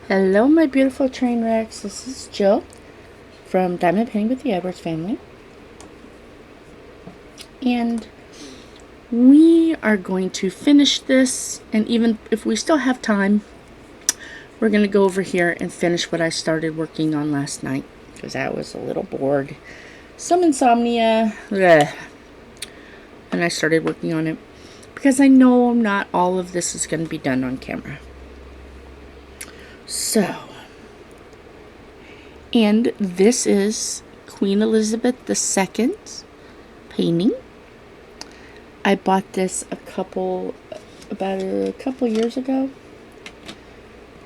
Hello, my beautiful train wrecks. This is Jill from Diamond Painting with the Edwards family. And we are going to finish this, and even if we still have time, we're going to go over here and finish what I started working on last night, because I was a little bored. Some insomnia, and I started working on it, because I know not all of this is going to be done on camera. So, and this is Queen Elizabeth II's painting. I bought this about a couple years ago,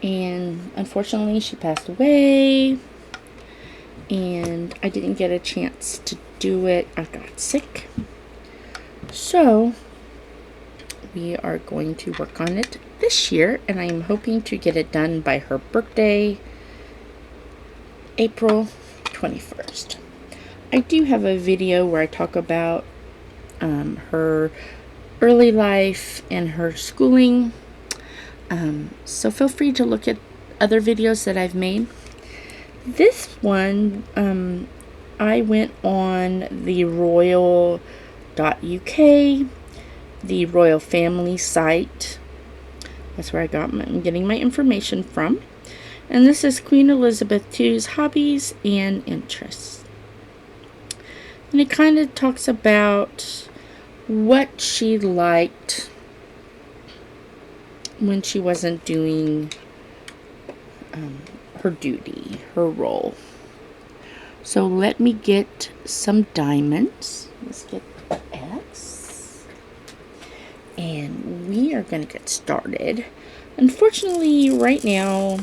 and unfortunately she passed away, and I didn't get a chance to do it. I got sick, so we are going to work on it this year, and I am hoping to get it done by her birthday, April 21st. I do have a video where I talk about her early life and her schooling, so feel free to look at other videos that I've made. This one, I went on the royal.uk, the royal family site. That's where I'm getting my information from. And this is Queen Elizabeth II's hobbies and interests. And it kind of talks about what she liked when she wasn't doing her duty, her role. So let me get some diamonds. Let's get X. And we are going to get started. Unfortunately, right now,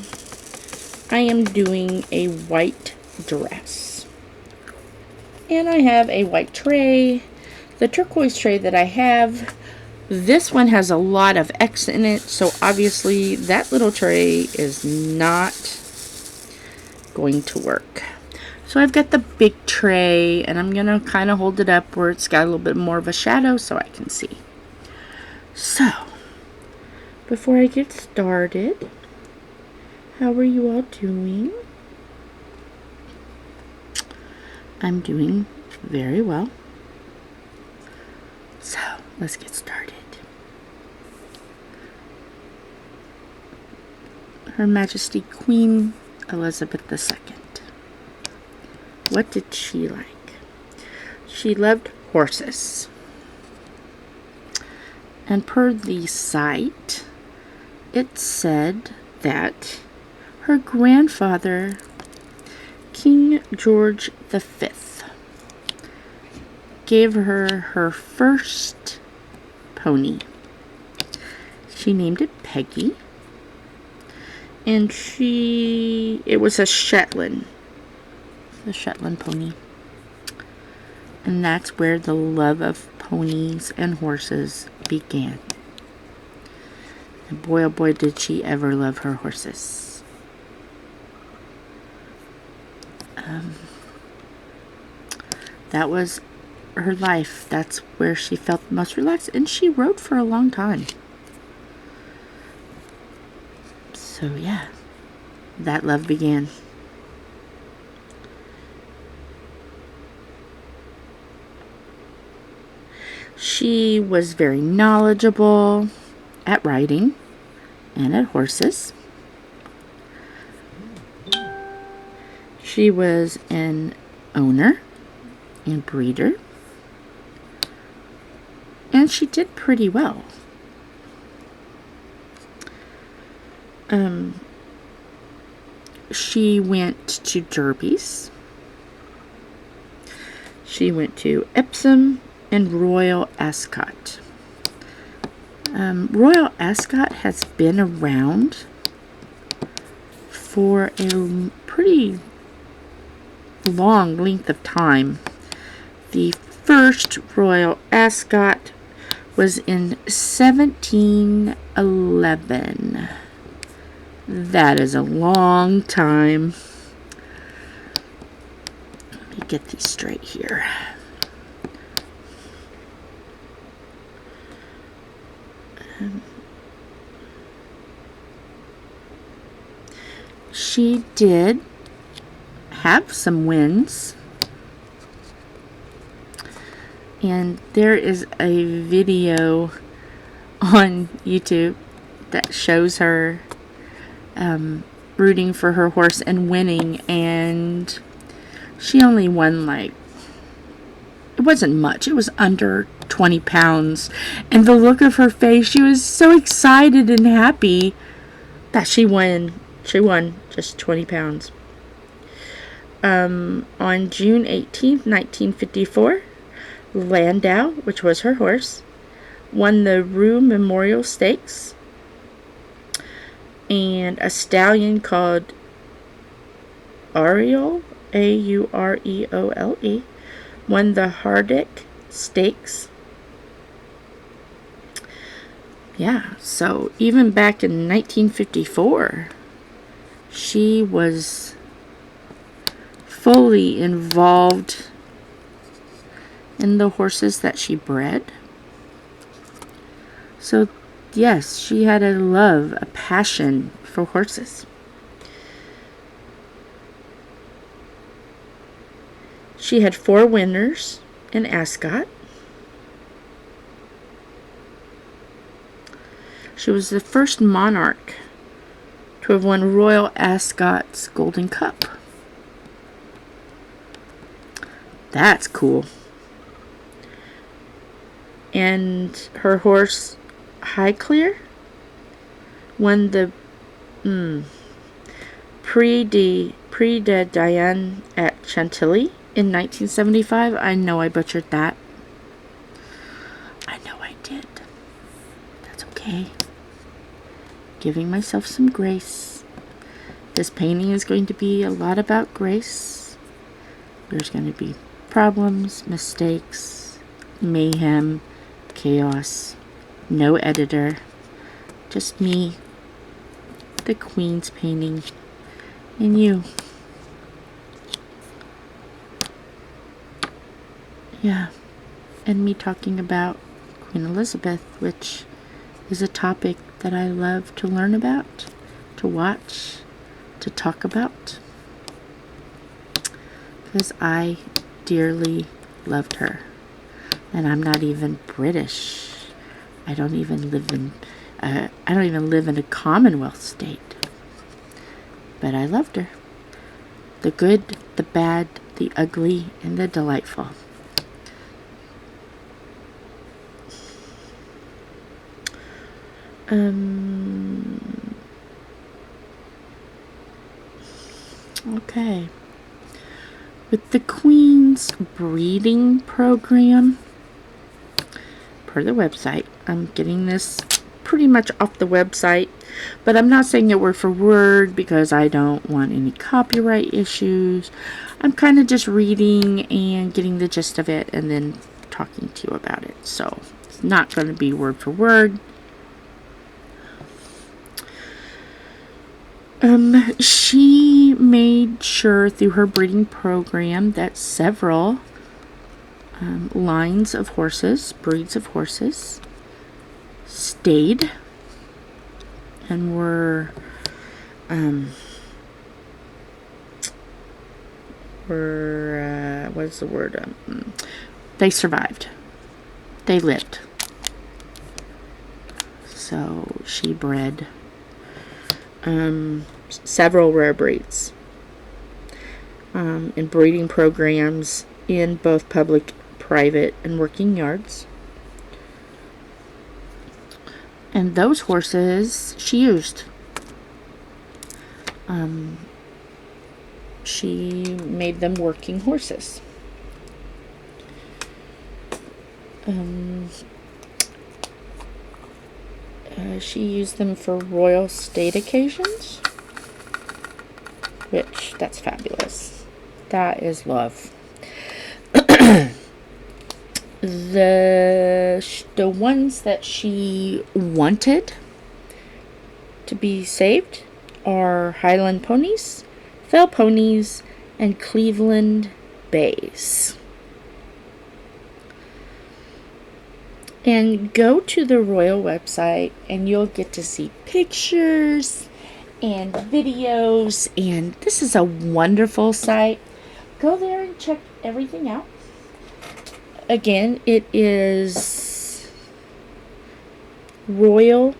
I am doing a white dress. And I have a white tray. The turquoise tray that I have, this one has a lot of X in it, so obviously that little tray is not going to work. So I've got the big tray, and I'm going to kind of hold it up where it's got a little bit more of a shadow so I can see. So, before I get started, how are you all doing? I'm doing very well. So, let's get started. Her Majesty Queen Elizabeth II. What did she like? She loved horses. And per the site, it said that her grandfather, King George V, gave her her first pony. She named it Peggy. And it was a Shetland pony. And that's where the love of ponies and horses began. And boy, oh boy, did she ever love her horses. That was her life. That's where she felt most relaxed. And she rode for a long time. So yeah, that love began. She was very knowledgeable at riding and at horses. She was an owner and breeder. And she did pretty well. She went to Derby's. She went to Epsom and Royal Ascot. Royal Ascot has been around for a pretty long length of time. The first Royal Ascot was in 1711. That is a long time. Let me get these straight here. she did have some wins. And there is a video on YouTube that shows her rooting for her horse and winning, and she only won like, it wasn't much, it was under 20 pounds, and the look of her face, she was so excited and happy that she won just 20 pounds. On June 18th, 1954, Landau, which was her horse, won the Rue Memorial Stakes, and a stallion called Areole, Aureole, won the Hardick Stakes. Yeah, so even back in 1954, she was fully involved in the horses that she bred. So yes, she had a love, a passion for horses. She had 4 winners in Ascot. She was the first monarch to have won Royal Ascot's Golden Cup. That's cool. And her horse, Highclere, won the Prix de Diane at Chantilly in 1975. I know I butchered that. I know I did. That's okay. Giving myself some grace. This painting is going to be a lot about grace. There's going to be problems, mistakes, mayhem, chaos. No editor. Just me, the Queen's painting, and you. Yeah, and me talking about Queen Elizabeth, which is a topic that I love to learn about, to watch, to talk about, because I dearly loved her. And I'm not even British. I don't even live in a Commonwealth state. But I loved her. The good, the bad, the ugly, and the delightful. Okay. With the Queen's breeding program, per the website, I'm getting this pretty much off the website, but I'm not saying it word for word because I don't want any copyright issues. I'm kind of just reading and getting the gist of it and then talking to you about it. So it's not going to be word for word. She made sure through her breeding program that several lines of horses, breeds of horses, stayed and were what's the word? They survived. They lived. So she bred several rare breeds in breeding programs in both public, private, and working yards. And those horses she used. She made them working horses. She used them for royal state occasions, which, that's fabulous. That is love. The ones that she wanted to be saved are Highland ponies, Fell ponies, and Cleveland bays. And go to the royal website and you'll get to see pictures and videos, and this is a wonderful site. Go there and check everything out. Again, it is royal.uk.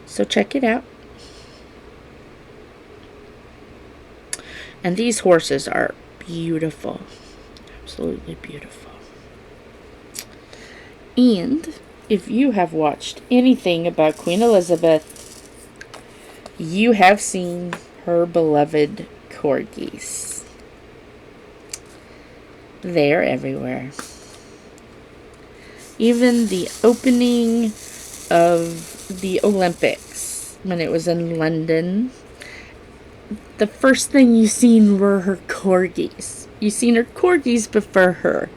So check it out. And these horses are beautiful. Absolutely beautiful. And if you have watched anything about Queen Elizabeth, you have seen her beloved corgis. They're everywhere. Even the opening of the Olympics, when it was in London, the first thing you seen were her corgis. You seen her corgis before her.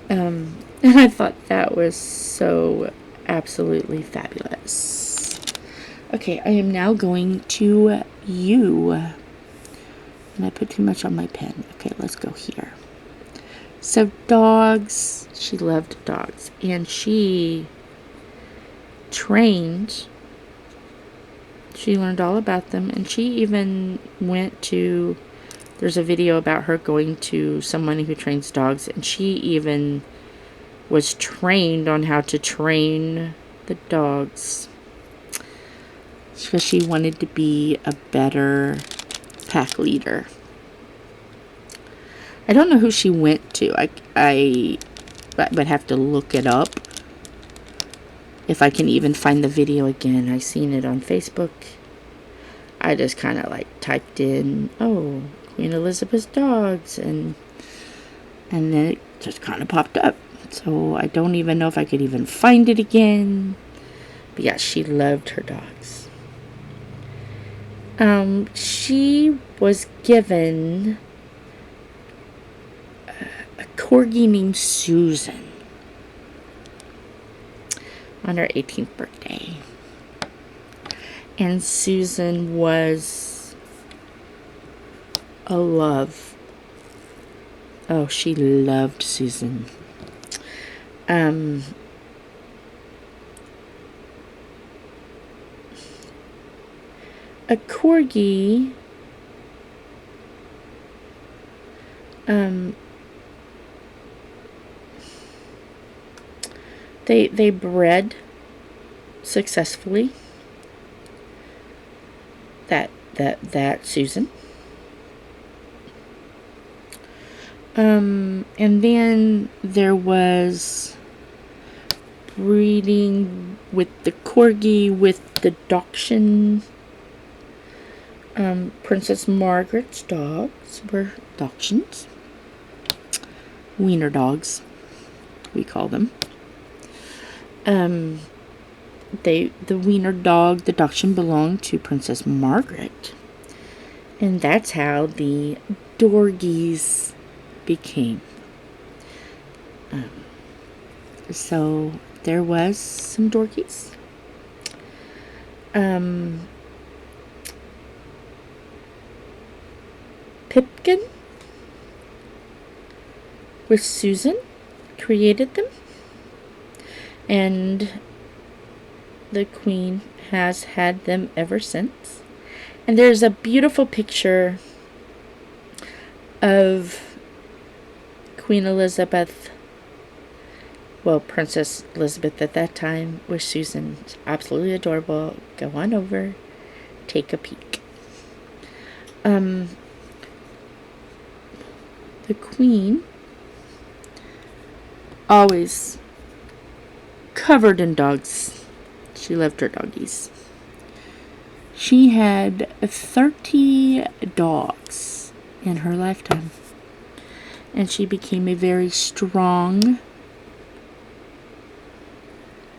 And I thought that was so absolutely fabulous. Okay, I am now going to you. And I put too much on my pen. Okay, let's go here. So dogs, she loved dogs. And she trained, she learned all about them. And she even went to, there's a video about her going to someone who trains dogs. And she even was trained on how to train the dogs, because she wanted to be a better pack leader. I don't know who she went to. I would have to look it up if I can even find the video again. I seen it on Facebook. I just kind of like typed in, oh, Queen Elizabeth's dogs, and then it just kind of popped up. So I don't even know if I could even find it again. But yeah, she loved her dogs. She was given a corgi named Susan on her 18th birthday. And Susan was a love. Oh, she loved Susan. A corgi, they bred successfully. That Susan. And then there was breeding with the corgi with the Dachshund. Princess Margaret's dogs were Dachshunds. Wiener dogs, we call them. The wiener dog, the Dachshund, belonged to Princess Margaret. And that's how the Dorgies became. So there was some Dorgies. Pipkin with Susan created them, and the Queen has had them ever since. And there's a beautiful picture of Queen Elizabeth, well, Princess Elizabeth at that time, with Susan. It's absolutely adorable. Go on over, take a peek. The Queen, always covered in dogs. She loved her doggies. She had 30 dogs in her lifetime. And she became a very strong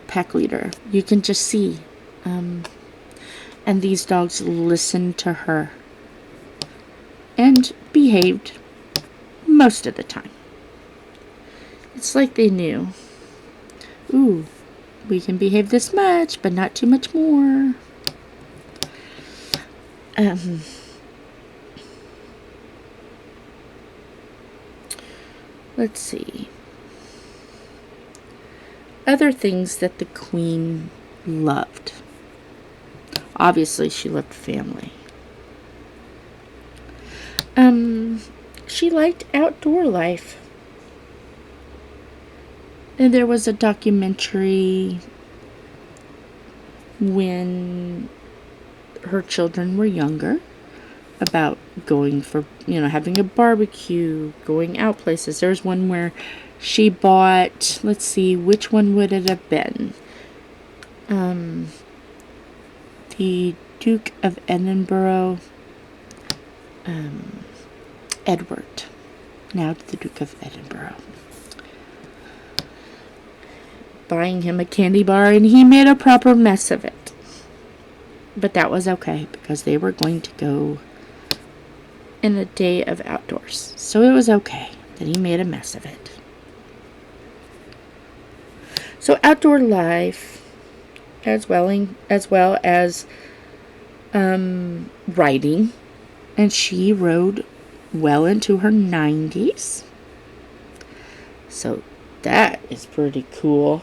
pack leader. You can just see. And these dogs listened to her and behaved most of the time. It's like they knew, ooh, we can behave this much, but not too much more. Let's see. Other things that the Queen loved. Obviously, she loved family. She liked outdoor life. And there was a documentary when her children were younger about going for, having a barbecue, going out places. There's one where she bought, let's see, which one would it have been? The Duke of Edinburgh, Edward. Now the Duke of Edinburgh. Buying him a candy bar, and he made a proper mess of it. But that was okay, because they were going to go in a day of outdoors. So it was okay that he made a mess of it. So outdoor life, as well as writing. And she rode well into her 90s. So that is pretty cool.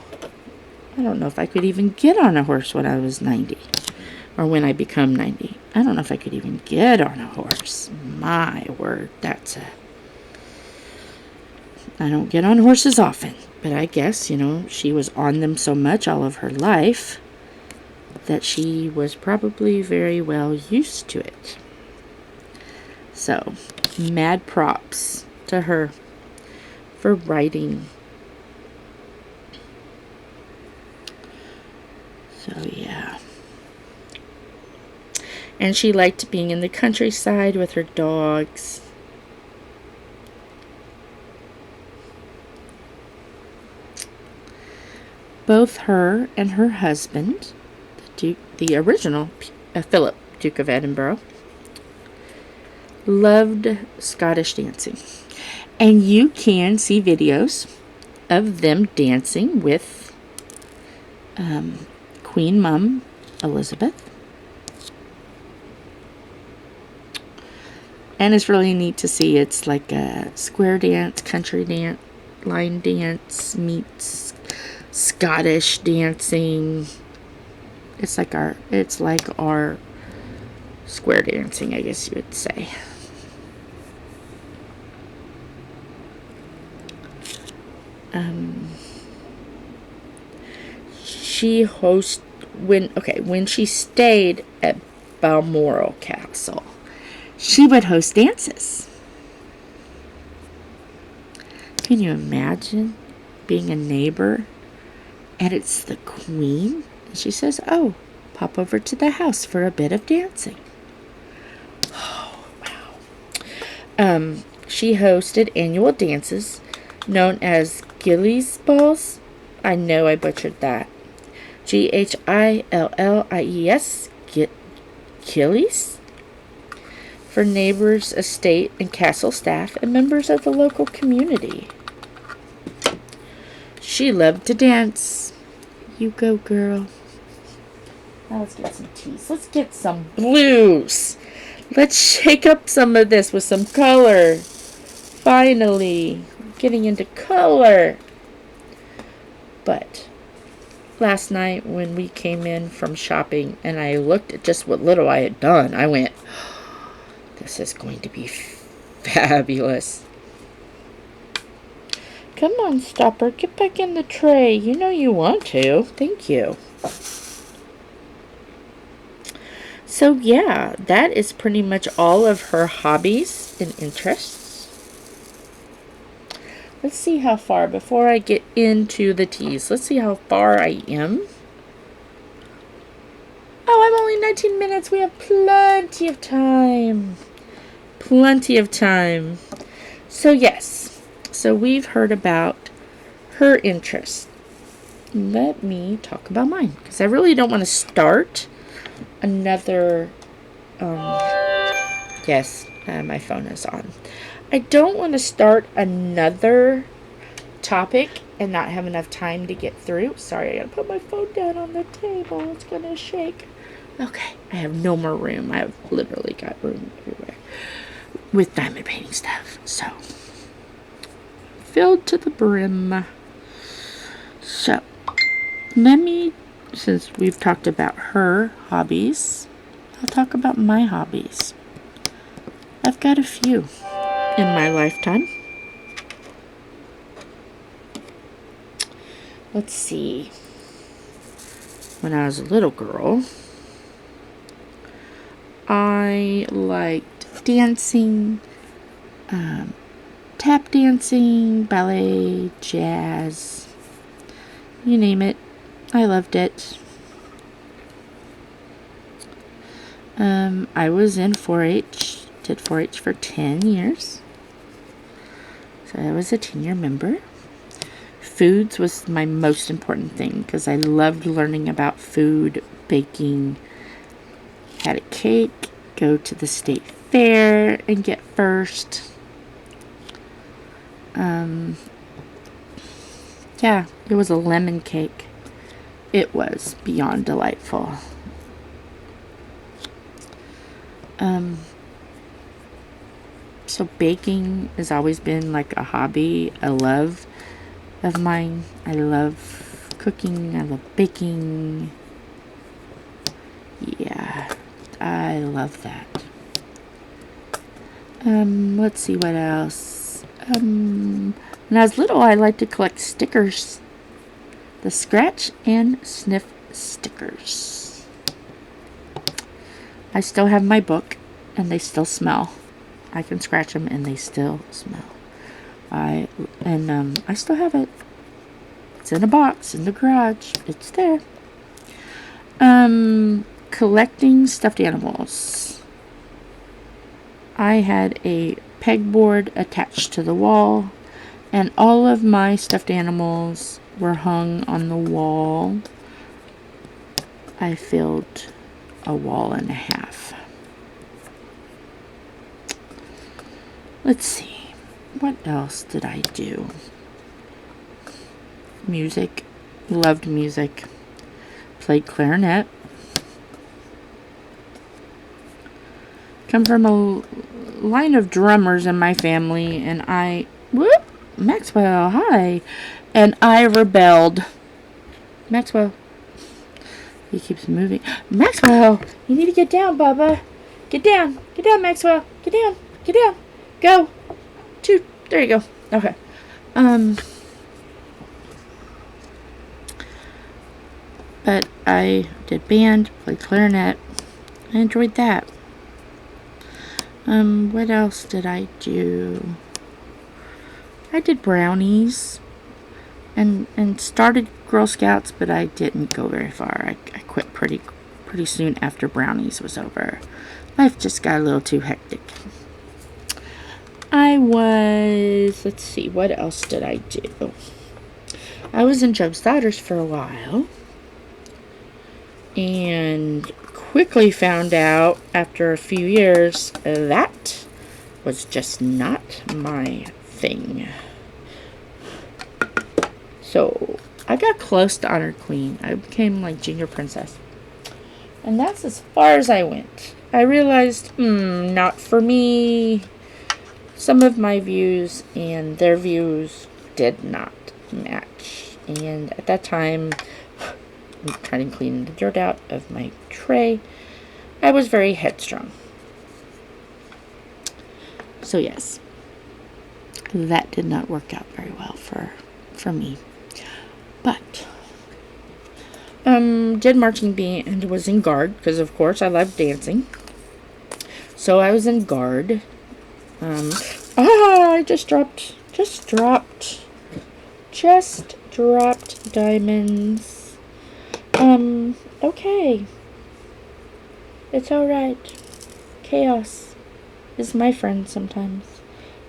I don't know if I could even get on a horse when I was 90. Or when I become 90. I don't know if I could even get on a horse. My word, I don't get on horses often. But I guess, she was on them so much all of her life that she was probably very well used to it. So, mad props to her for writing. So, yeah. And she liked being in the countryside with her dogs. Both her and her husband, the original Philip, Duke of Edinburgh, loved Scottish dancing. And you can see videos of them dancing with Queen Mum Elizabeth. And it's really neat to see. It's like a square dance, country dance, line dance meets Scottish dancing. It's like our square dancing, I guess you would say. When she stayed at Balmoral Castle, she would host dances. Can you imagine being a neighbor and it's the Queen? And she says, "Oh, pop over to the house for a bit of dancing." Oh, wow. She hosted annual dances known as Gillies Balls. I know I butchered that. Gillies. Gillies? For neighbors, estate, and castle staff, and members of the local community. She loved to dance. You go, girl. Now let's get some teas. Let's get some blues. Let's shake up some of this with some color. Finally, getting into color. But last night when we came in from shopping and I looked at just what little I had done, I went, this is going to be fabulous. Come on, Stopper. Get back in the tray. You know you want to. Thank you. So, yeah, that is pretty much all of her hobbies and interests. Let's see how far, before I get into the teas, let's see how far I am. Oh, I'm only 19 minutes. We have plenty of time. Plenty of time. So, yes. So, we've heard about her interests. Let me talk about mine. Because I really don't want to start another... yes, my phone is on. I don't want to start another topic and not have enough time to get through. Sorry, I gotta put my phone down on the table. It's gonna shake. Okay, I have no more room. I've literally got room everywhere with diamond painting stuff. So, filled to the brim. So, let me since we've talked about her hobbies, I'll talk about my hobbies. I've got a few in my lifetime. Let's see. When I was a little girl, I liked dancing, tap dancing, ballet, jazz, you name it. I loved it. I was in 4-H, did 4-H for 10 years. So I was a 10-year member. Foods was my most important thing because I loved learning about food, baking. Had a cake, go to the state fair and get first. Yeah, it was a lemon cake. It was beyond delightful. So baking has always been like a hobby, a love of mine. I love cooking, I love baking. Yeah, I love that. Let's see what else. When I was little, I liked to collect stickers. The scratch and sniff stickers. I still have my book, and they still smell. I can scratch them, and they still smell. I still have it. It's in a box in the garage. It's there. Collecting stuffed animals. I had a pegboard attached to the wall, and all of my stuffed animals were hung on the wall. I filled a wall and a half. Let's see. What else did I do? Music. Loved music. Played clarinet. Come from a line of drummers in my family, and Maxwell, hi. And I rebelled. Maxwell. He keeps moving. Maxwell, you need to get down, Bubba. Get down. Get down, Maxwell. Get down. Get down. Go. 2. There you go. Okay. But I did band, played clarinet. I enjoyed that. What else did I do? I did brownies and started Girl Scouts, but I didn't go very far. I quit pretty soon after brownies was over. Life just got a little too hectic. Let's see, what else did I do? I was in Joe's Daughters for a while, and quickly found out after a few years that was just not my thing. So I got close to Honored Queen. I became like Junior Princess. And that's as far as I went. I realized, not for me. Some of my views and their views did not match. And at that time, I'm trying to clean the dirt out of my tray. I was very headstrong. So yes, that did not work out very well for me. But did marching band, was in guard because of course I love dancing. So I was in guard. I just dropped diamonds. Okay. It's alright. Chaos is my friend sometimes.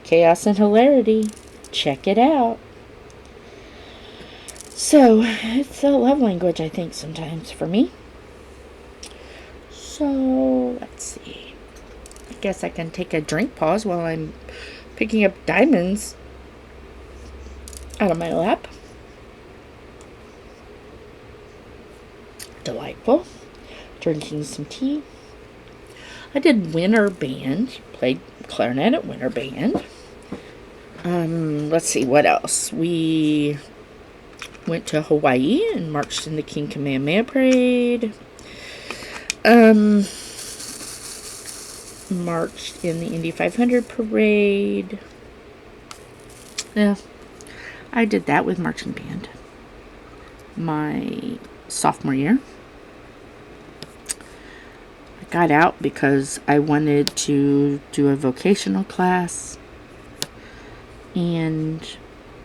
Chaos and hilarity. Check it out. So, it's a love language, I think, sometimes for me. So, let's see. I guess I can take a drink pause while I'm picking up diamonds out of my lap. Delightful. Drinking some tea. I did winter band. Played clarinet at winter band. Let's see, what else? My went to Hawaii and marched in the King Kamehameha Parade. Marched in the Indy 500 Parade. Yeah, I did that with marching band my sophomore year. I got out because I wanted to do a vocational class, and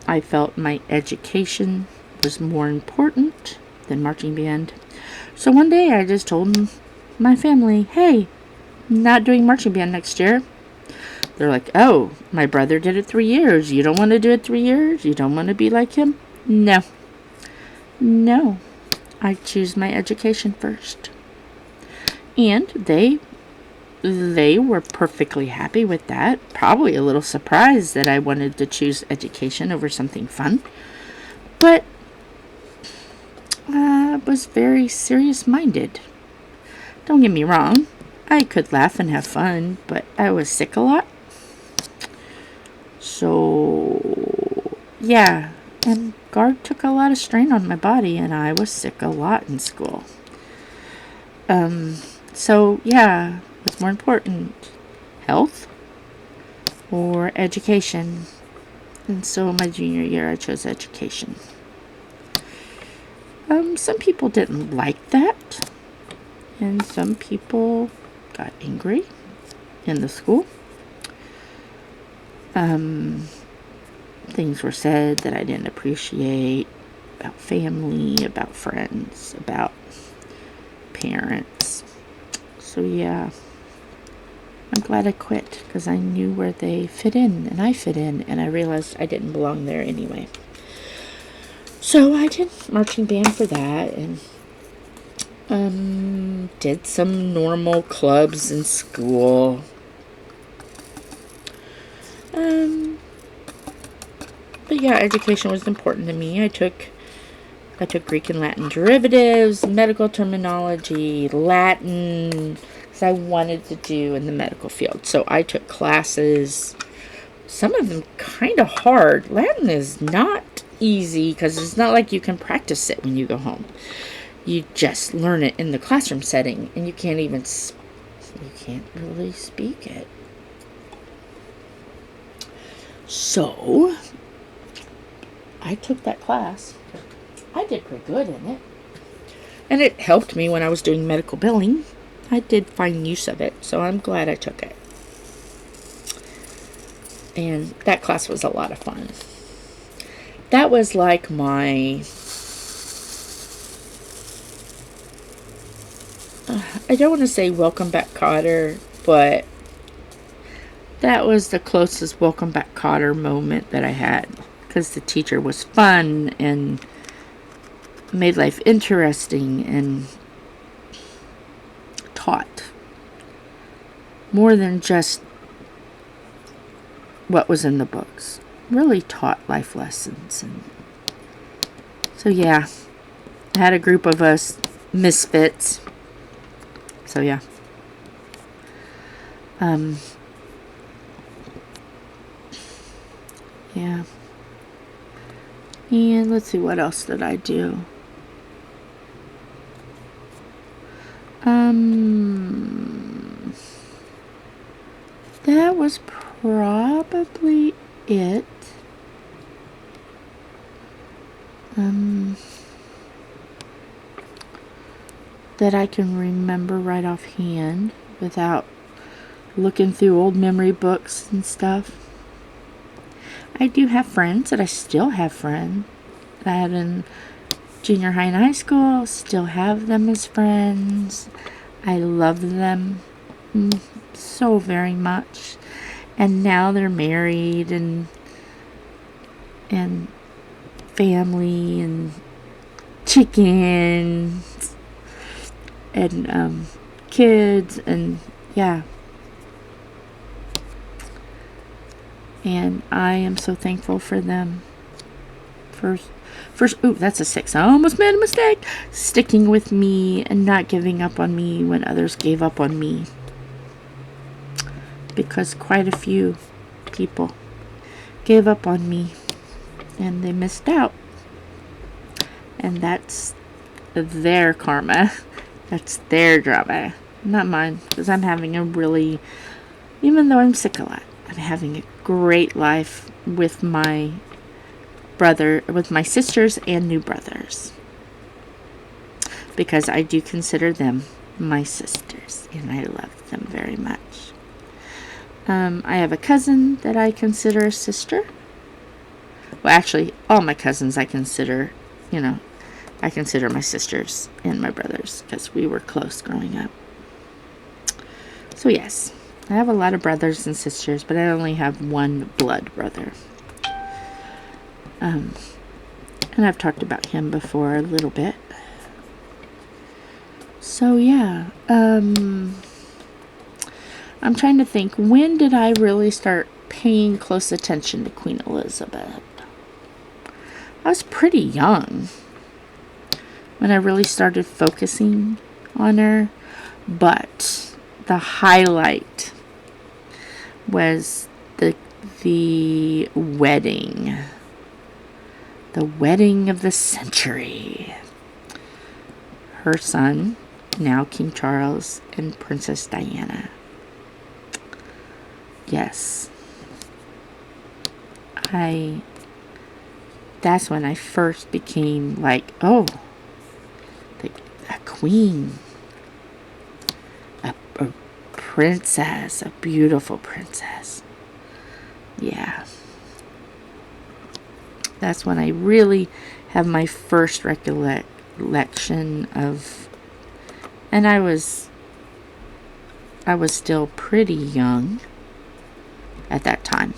I felt my education was more important than marching band. So one day I just told my family, hey, I'm not doing marching band next year. They're like, oh, my brother did it 3 years. You don't want to do it 3 years? You don't want to be like him? No. I choose my education first. And they were perfectly happy with that. Probably a little surprised that I wanted to choose education over something fun. But I was very serious-minded. Don't get me wrong. I could laugh and have fun, but I was sick a lot. So, yeah. And guard took a lot of strain on my body, and I was sick a lot in school. So, yeah. What's more important? Health or education? And so my junior year, I chose education. Some people didn't like that. And some people got angry in the school. Things were said that I didn't appreciate about family, about friends, about parents. So yeah, I'm glad I quit because I knew where they fit in, and I fit in, and I realized I didn't belong there anyway. So I did marching band for that, and did some normal clubs in school. But yeah, education was important to me. I took Greek and Latin derivatives, medical terminology, Latin, because I wanted to do in the medical field. So I took classes, some of them kind of hard. Latin is not easy because it's not like you can practice it when you go home. You just learn it in the classroom setting, and you can't really speak it. So I took that class. I did pretty good in it. And it helped me when I was doing medical billing. I did find use of it, so I'm glad I took it. And that class was a lot of fun. That was like my... I don't want to say welcome back Kotter, but that was the closest welcome back Kotter moment that I had. Because the teacher was fun and made life interesting and taught more than just what was in the books. Really taught life lessons. And so yeah, I had a group of us misfits. So yeah. Yeah. And let's see, what else did I do? That was probably it. That I can remember right offhand without looking through old memory books and stuff. I do have friends that I still have friends that I had in junior high and high school. Still have them as friends. I love them so very much. And now they're married and family and chickens and kids, and yeah. And I am so thankful for them. First, ooh, that's a 6. I almost made a mistake. Sticking with me and not giving up on me when others gave up on me. Because quite a few people gave up on me and they missed out. And that's their karma. That's their drama, not mine. Because I'm having a really, even though I'm sick a lot, I'm having a great life with my sisters and new brothers. Because I do consider them my sisters, and I love them very much. I have a cousin that I consider a sister. Well, actually, all my cousins I consider my sisters and my brothers because we were close growing up. So yes, I have a lot of brothers and sisters, but I only have one blood brother. And I've talked about him before a little bit. So yeah, I'm trying to think, when did I really start paying close attention to Queen Elizabeth? I was pretty young when I really started focusing on her, but the highlight was the wedding. The wedding of the century. Her son, now King Charles, and Princess Diana. Yes. That's when I first became like, oh, a queen. A princess. A beautiful princess. Yeah. That's when I really have my first recollection of, and I was still pretty young at that time.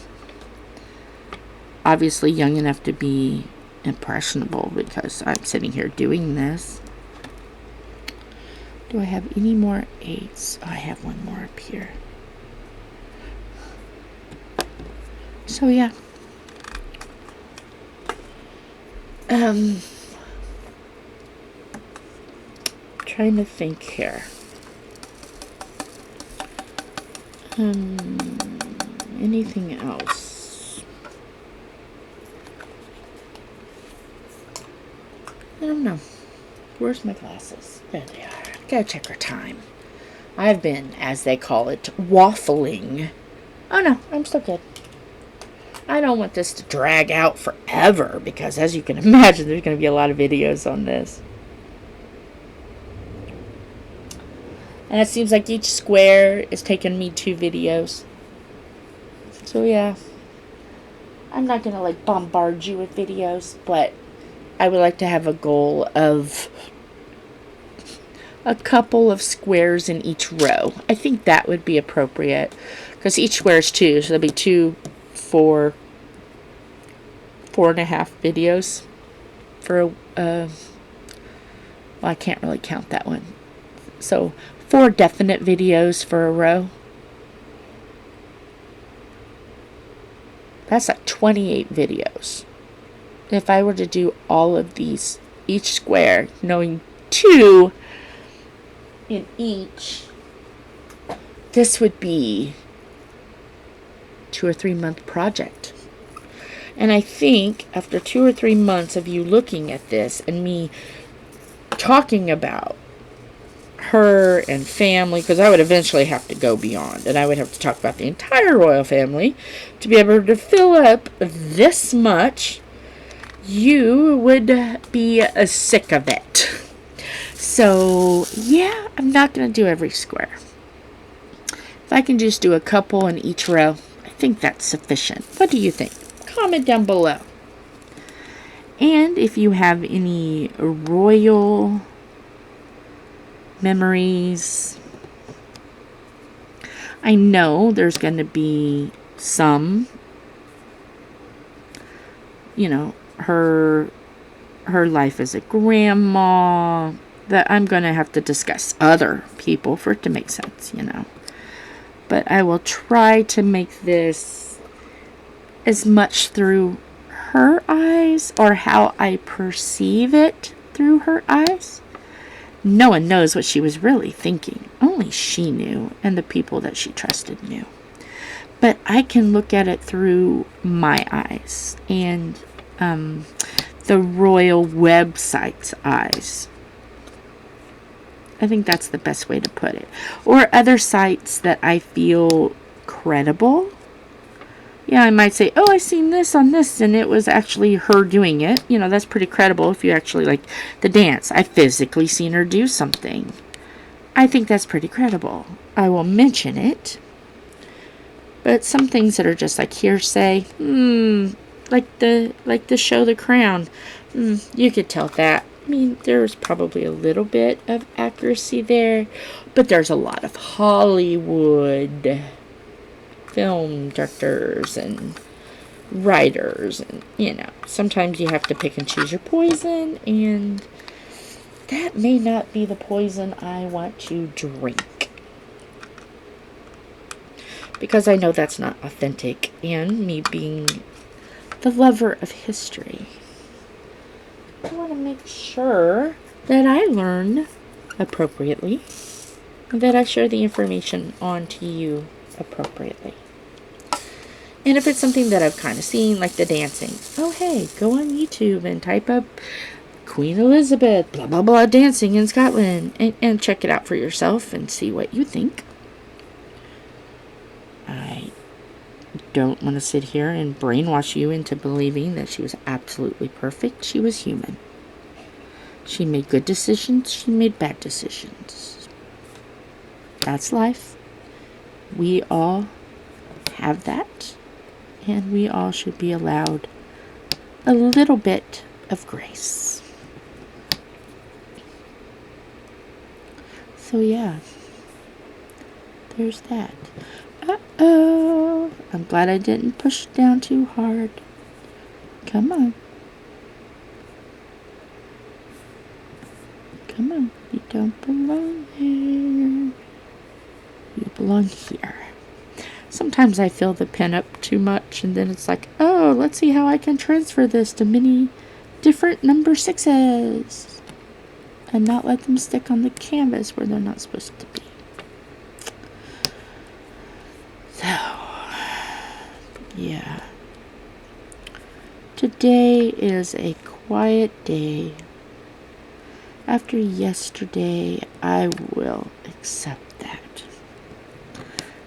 Obviously young enough to be impressionable because I'm sitting here doing this. Do I have any more 8s? Oh, I have one more up here. So yeah. Trying to think here. Anything else? I don't know. Where's my glasses? There they are. Gotta check our time. I've been, as they call it, waffling. Oh no, I'm still good. I don't want this to drag out forever because, as you can imagine, there's going to be a lot of videos on this. And it seems like each square is taking me 2 videos. So yeah. I'm not going to bombard you with videos, but I would like to have a goal of a couple of squares in each row. I think that would be appropriate because each square is 2, so there'll be 2, 4.5 videos for well, I can't really count that one. So 4 definite videos for a row. That's like 28 videos. If I were to do all of these, each square, knowing 2 in each, this would be 2 or 3 month project. And I think after 2 or 3 months of you looking at this and me talking about her and family, because I would eventually have to go beyond, and I would have to talk about the entire royal family to be able to fill up this much, you would be sick of it. So yeah, I'm not going to do every square. If I can just do a couple in each row, I think that's sufficient. What do you think? Comment down below. And if you have any royal memories, I know there's going to be some, her life as a grandma, that I'm going to have to discuss other people for it to make sense, But I will try to make this as much through her eyes, or how I perceive it through her eyes. No one knows what she was really thinking. Only she knew, and the people that she trusted knew. But I can look at it through my eyes. And the royal website's eyes. I think that's the best way to put it. Or other sites that I feel credible. Yeah, I might say, oh, I seen this on this, and it was actually her doing it. You know, that's pretty credible if you actually like the dance. I physically seen her do something. I think that's pretty credible. I will mention it. But some things that are just like hearsay, like the show The Crown, you could tell that. I mean, there's probably a little bit of accuracy there, but there's a lot of Hollywood film directors and writers, and you know, sometimes you have to pick and choose your poison, and that may not be the poison I want to drink, because I know that's not authentic, and me being the lover of history, I want to make sure that I learn appropriately, and that I share the information on to you appropriately. And if it's something that I've kind of seen, like the dancing, oh hey, go on YouTube and type up Queen Elizabeth, blah blah blah, dancing in Scotland, and check it out for yourself and see what you think. I don't want to sit here and brainwash you into believing that she was absolutely perfect. She was human. She made good decisions. She made bad decisions. That's life. We all have that. And we all should be allowed a little bit of grace. So yeah. There's that. Uh-oh. I'm glad I didn't push down too hard. Come on. Come on. You don't belong there. You belong here. Sometimes I fill the pen up too much, and then it's like, oh, let's see how I can transfer this to many different number 6s. And not let them stick on the canvas where they're not supposed to be. So, yeah. Today is a quiet day. After yesterday, I will accept that.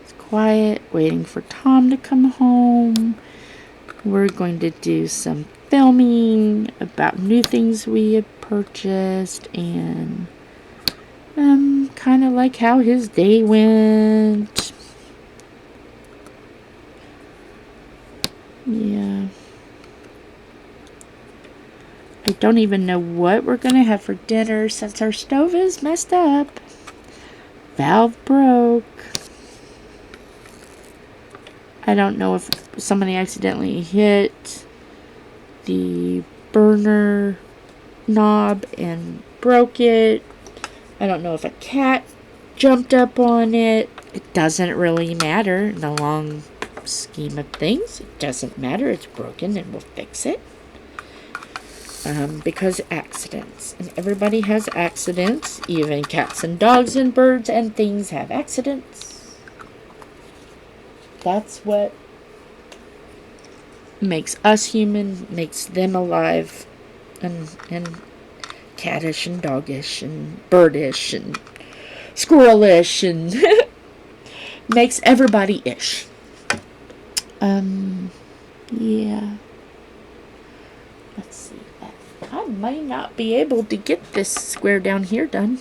It's quiet, waiting for Tom to come home. We're going to do some filming about new things we have purchased, and kind of like how his day went. Yeah. I don't even know what we're going to have for dinner since our stove is messed up. Valve broke. I don't know if somebody accidentally hit the burner knob and broke it. I don't know if a cat jumped up on it. It doesn't really matter in the long scheme of things. It doesn't matter. It's broken and we'll fix it. Because accidents. And everybody has accidents. Even cats and dogs and birds and things have accidents. That's what makes us human, makes them alive, and cattish and doggish and birdish and squirrelish and makes everybody ish. Yeah. Let's see. I might not be able to get this square down here done.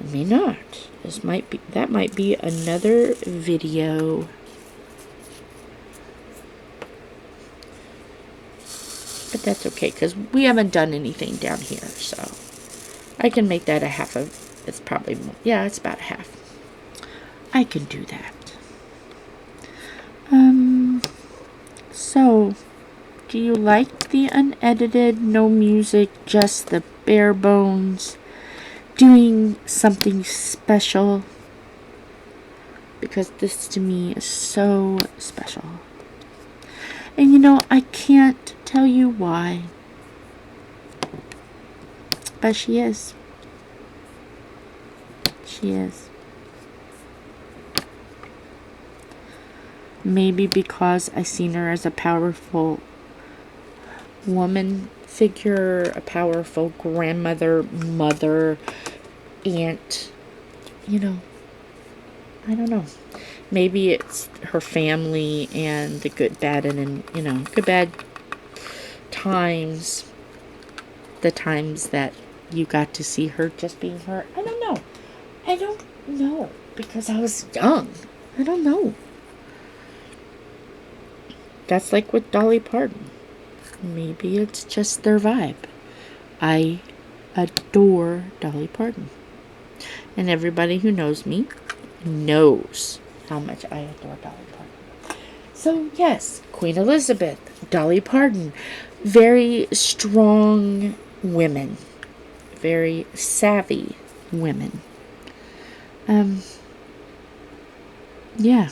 I may not. That might be another video. But that's okay, because we haven't done anything down here, so I can make that a half of, it's probably more, yeah, it's about a half. I can do that. So, do you like the unedited, no music, just the bare bones, doing something special? Because this to me is so special. And you know, I can't tell you why, but she is. She is. Maybe because I seen her as a powerful woman figure, a powerful grandmother, mother, aunt, you know, I don't know. Maybe it's her family and the good, bad, and, you know, good, bad times. The times that you got to see her just being her. I don't know. I don't know. Because I was young. I don't know. That's like with Dolly Parton. Maybe it's just their vibe. I adore Dolly Parton. And everybody who knows me knows how much I adore Dolly Parton. So yes, Queen Elizabeth, Dolly Parton, very strong women, very savvy women. Yeah.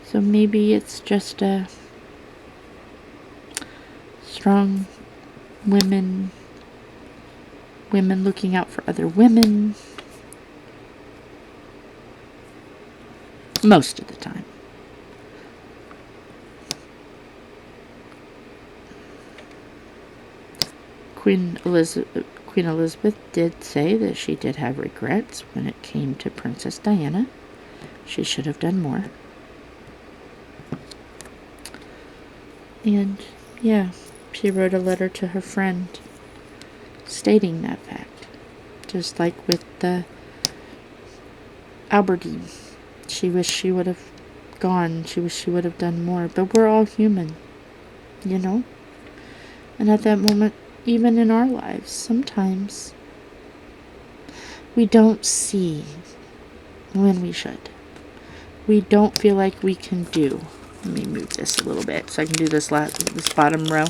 So maybe it's just a strong women looking out for other women. Most of the time. Queen Elizabeth did say that she did have regrets when it came to Princess Diana. She should have done more. And, yeah, she wrote a letter to her friend stating that fact. Just like with the Aberdeen. She wished she would have gone. She wished she would have done more. But we're all human, you know? And at that moment, even in our lives, sometimes we don't see when we should. We don't feel like we can do. Let me move this a little bit so I can do this bottom row.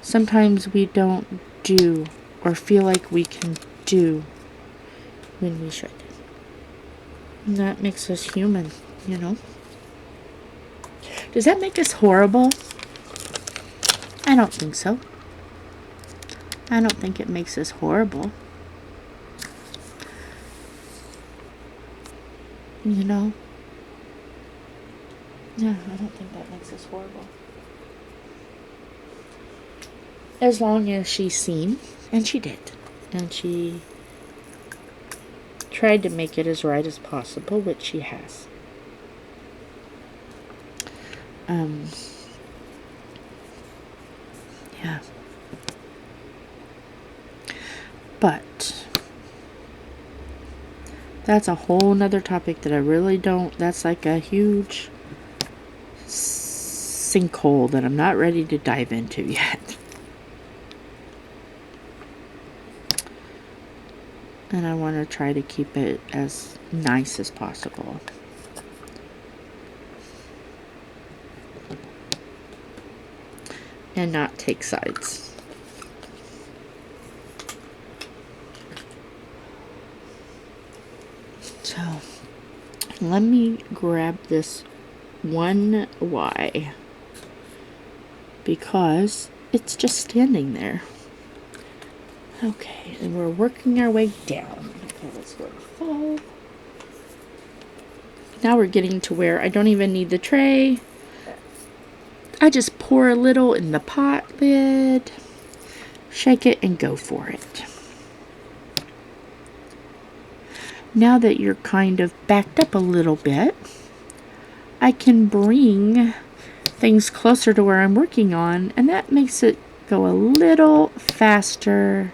Sometimes we don't do or feel like we can do when we should. And that makes us human, you know? Does that make us horrible? I don't think so. I don't think it makes us horrible. You know? Yeah, I don't think that makes us horrible. As long as she's seen, and she did. And she tried to make it as right as possible, which she has. Yeah. But that's a whole nother topic that I really don't, that's like a huge sinkhole that I'm not ready to dive into yet. And I want to try to keep it as nice as possible. And not take sides. So, let me grab this one Y. Because it's just standing there. Okay, and we're working our way down. Okay, let's go to 5. Now we're getting to where I don't even need the tray. I just pour a little in the pot lid, shake it, and go for it. Now that you're kind of backed up a little bit, I can bring things closer to where I'm working on, and that makes it go a little faster,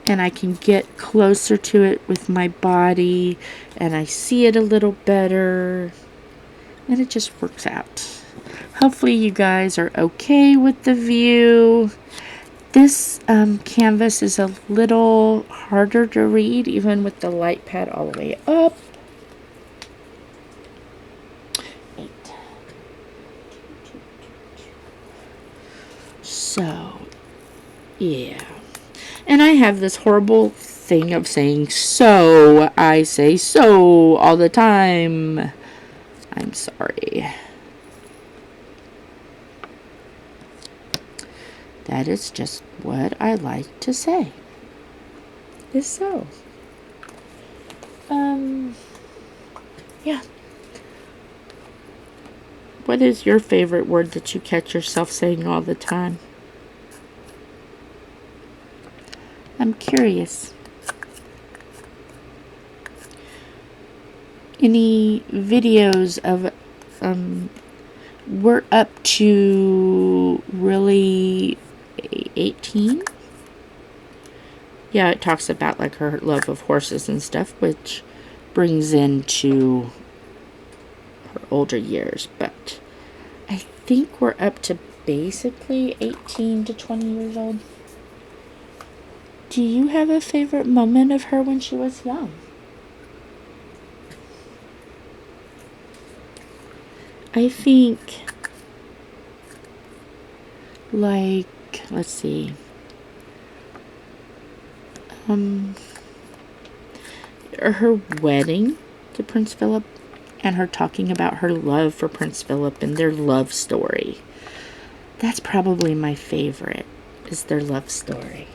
and I can get closer to it with my body, and I see it a little better, and it just works out. Hopefully you guys are okay with the view. This canvas is a little harder to read, even with the light pad all the way up. 8. So, yeah. And I have this horrible thing of saying so. I say so all the time. I'm sorry. That is just what I like to say. Is so. Yeah. What is your favorite word that you catch yourself saying all the time? I'm curious. Any videos of we're up to really 18? Yeah, it talks about like her love of horses and stuff, which brings into her older years, but I think we're up to basically 18 to 20 years old. Do you have a favorite moment of her when she was young? I think, like, let's see, her wedding to Prince Philip and her talking about her love for Prince Philip and their love story. That's probably my favorite, is their love story.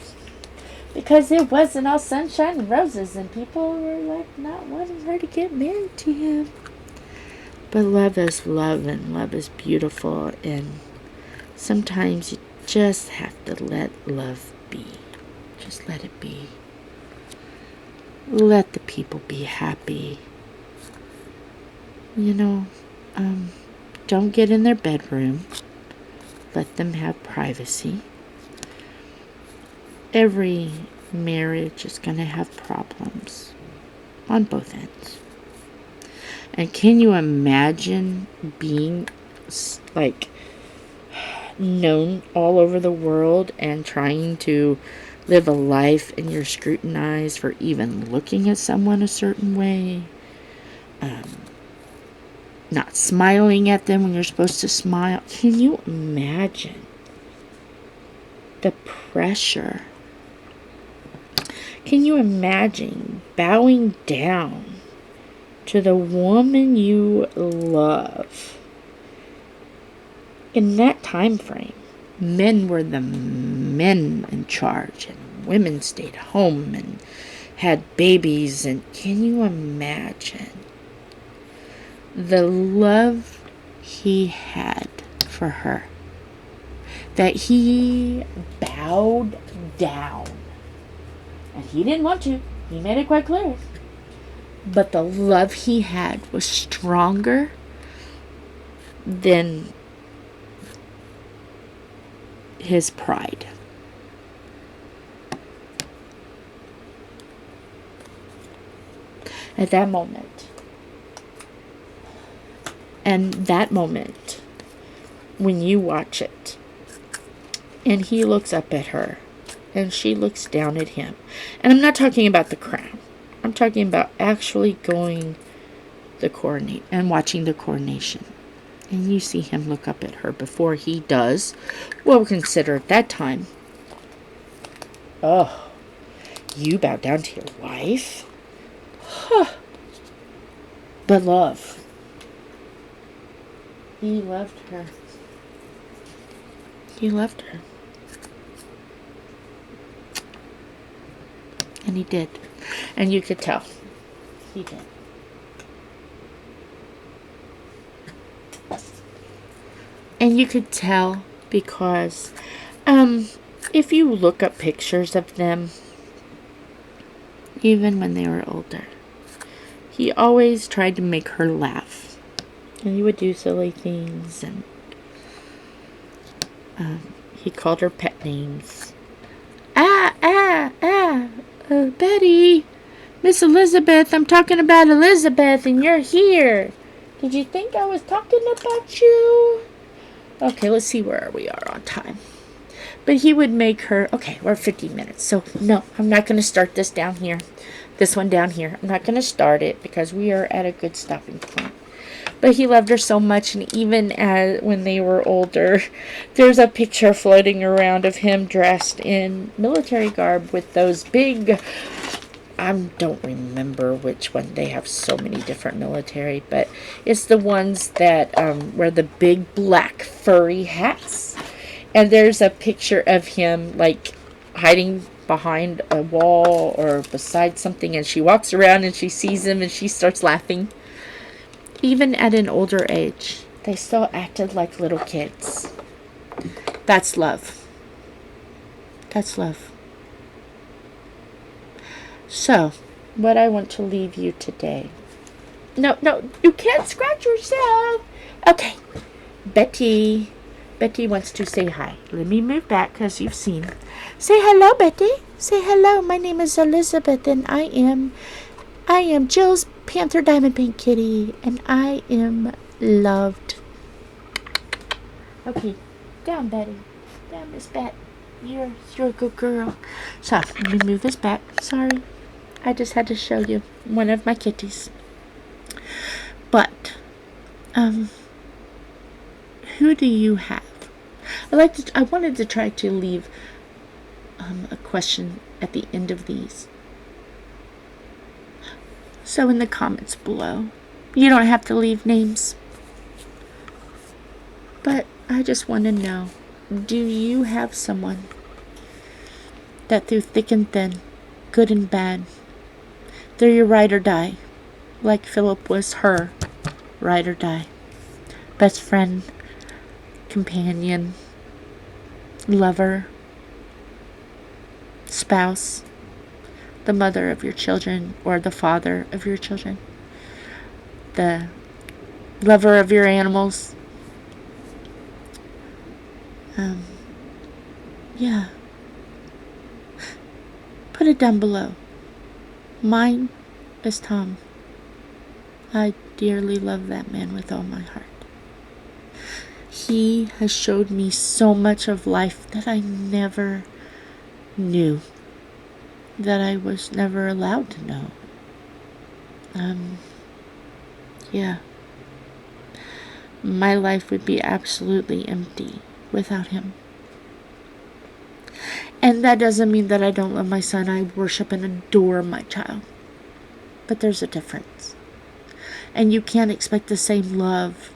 Because it wasn't all sunshine and roses and people were like not wanting her to get married to him. But love is love, and love is beautiful, and sometimes you just have to let love be. Just let it be. Let the people be happy. You know, don't get in their bedroom. Let them have privacy. Every marriage is going to have problems on both ends. And can you imagine being like known all over the world and trying to live a life and you're scrutinized for even looking at someone a certain way? Not smiling at them when you're supposed to smile. Can you imagine the pressure? Can you imagine bowing down to the woman you love? In that time frame, men were the men in charge and women stayed home and had babies. And can you imagine the love he had for her? That he bowed down. And he didn't want to. He made it quite clear. But the love he had was stronger than his pride. At that moment. And that moment, when you watch it, and he looks up at her, and she looks down at him. And I'm not talking about the crown. I'm talking about actually going the coronate and watching the coronation. And you see him look up at her before he does what we consider at that time. Oh, you bow down to your wife? Huh. But love. He loved her. He loved her. And he did. And you could tell. He did. And you could tell because if you look up pictures of them, even when they were older, he always tried to make her laugh. And he would do silly things. And he called her pet names. Betty, Miss Elizabeth, I'm talking about Elizabeth and you're here. Did you think I was talking about you? Okay, let's see where we are on time. But he would make her, okay, we're 50 minutes. So, no, I'm not going to start this down here. This one down here. I'm not going to start it because we are at a good stopping point. But he loved her so much, and even when they were older, there's a picture floating around of him dressed in military garb with those big, I don't remember which one. They have so many different military, but it's the ones that wear the big black furry hats. And there's a picture of him like hiding behind a wall or beside something, and she walks around and she sees him and she starts laughing. Even at an older age, They still acted like little kids. That's love. That's love. So, what I want to leave you today. No, you can't scratch yourself. Okay. Betty. Betty wants to say hi. Let me move back because you've seen. Say hello, Betty. Say hello. My name is Elizabeth, and I am Jill's Panther Diamond Pink Kitty, and I am loved. Okay, down, Betty. Down, Miss Bet. You're a good girl. So, let me move this back. Sorry. I just had to show you one of my kitties. But, who do you have? I wanted to try to leave a question at the end of these. So in the comments below, you don't have to leave names. But I just want to know, do you have someone that through thick and thin, good and bad, they're your ride or die, like Philip was her ride or die, best friend, companion, lover, spouse, the mother of your children or the father of your children, the lover of your animals. Yeah. Put it down below. Mine is Tom. I dearly love that man with all my heart. He has showed me so much of life that I never knew, that I was never allowed to know. Yeah. My life would be absolutely empty without him. And that doesn't mean that I don't love my son. I worship and adore my child. But there's a difference. And you can't expect the same love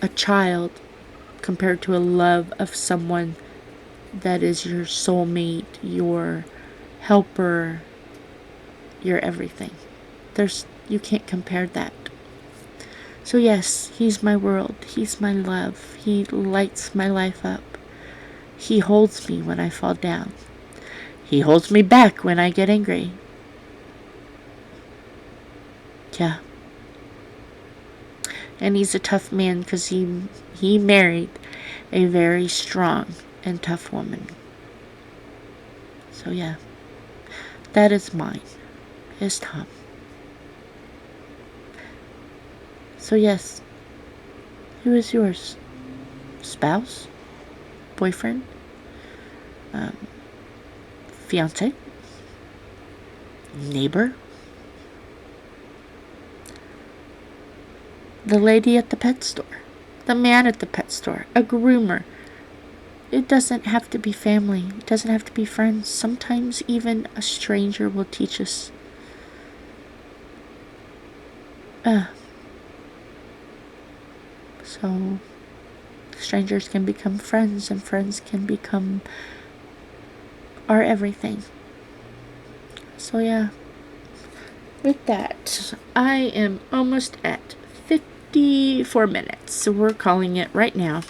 a child compared to a love of someone that is your soulmate, your helper, your everything. You can't compare that. So yes, he's my world. He's my love. He lights my life up. He holds me when I fall down. He holds me back when I get angry. Yeah. And he's a tough man because he married a very strong and tough woman. So yeah. That is mine. Is Tom. So yes, who is yours? Spouse? Boyfriend? Fiance? Neighbor? The lady at the pet store? The man at the pet store? A groomer? It doesn't have to be family. It doesn't have to be friends. Sometimes even a stranger will teach us. So, strangers can become friends, and friends can become our everything. So yeah, with that, I am almost at 54 minutes, so we're calling it right now.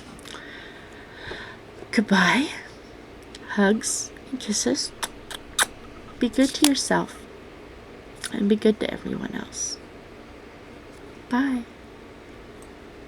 Goodbye, hugs and kisses. Be good to yourself, and be good to everyone else. Bye.